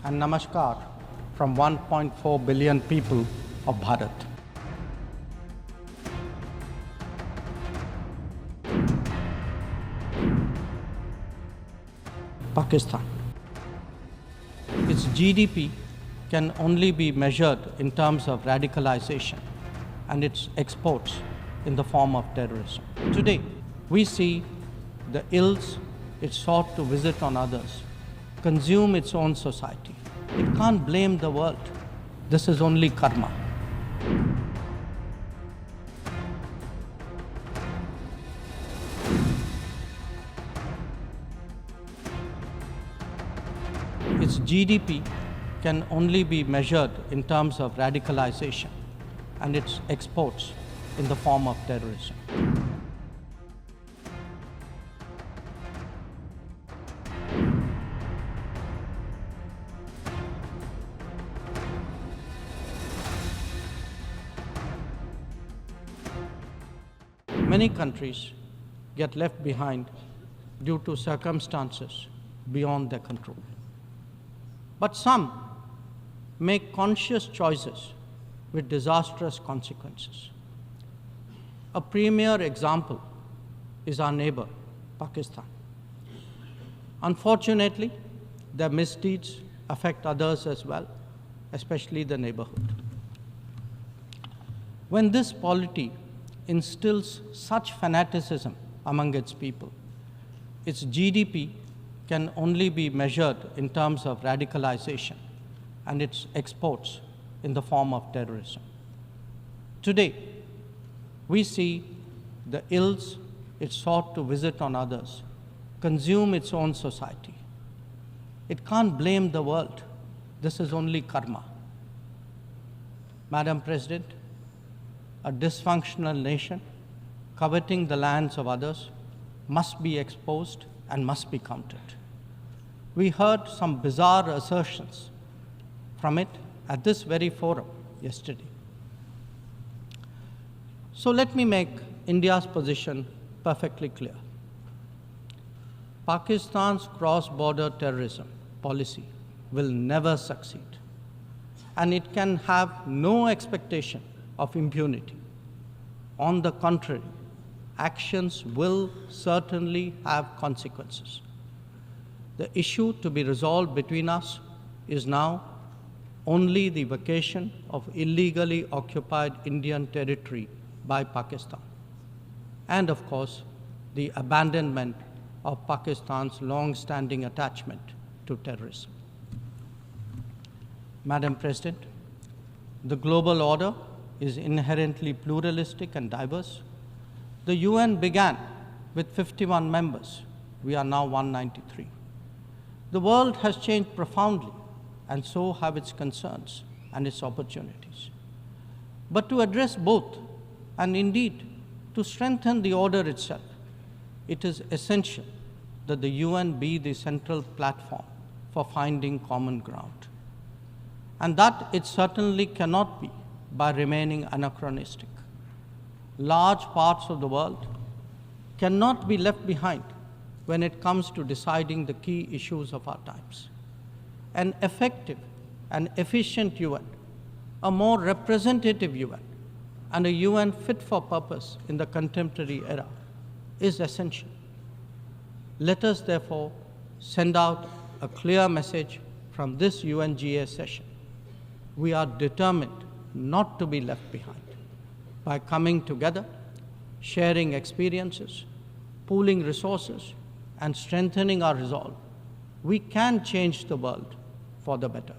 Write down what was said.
and namaskar from 1.4 billion people of Bharat. Pakistan. Its GDP can only be measured in terms of radicalization and its exports in the form of terrorism. Today, we see the ills it sought to visit on others consume its own society. It can't blame the world. This is only karma. Its GDP can only be measured in terms of radicalization and its exports in the form of terrorism. Many countries get left behind due to circumstances beyond their control. But some make conscious choices with disastrous consequences. A premier example is our neighbor, Pakistan. Unfortunately, their misdeeds affect others as well, especially the neighborhood. When this polity instills such fanaticism among its people, its GDP can only be measured in terms of radicalization and its exports in the form of terrorism. Today, we see the ills it sought to visit on others consume its own society. It can't blame the world. This is only karma. Madam President, a dysfunctional nation coveting the lands of others must be exposed and must be countered. We heard some bizarre assertions from it at this very forum yesterday. So let me make India's position perfectly clear. Pakistan's cross-border terrorism policy will never succeed, and it can have no expectation of impunity. On the contrary, actions will certainly have consequences. The issue to be resolved between us is now only the vacation of illegally occupied Indian territory by Pakistan, and of course, the abandonment of Pakistan's long-standing attachment to terrorism. Madam President, the global order is inherently pluralistic and diverse. The UN began with 51 members. We are now 193. The world has changed profoundly, and so have its concerns and its opportunities. But to address both, and indeed to strengthen the order itself, it is essential that the UN be the central platform for finding common ground. And that it certainly cannot be by remaining anachronistic. Large parts of the world cannot be left behind when it comes to deciding the key issues of our times. An effective and efficient UN, a more representative UN, and a UN fit for purpose in the contemporary era is essential. Let us therefore send out a clear message from this UNGA session. We are determined not to be left behind. By coming together, sharing experiences, pooling resources, and strengthening our resolve, we can change the world for the better.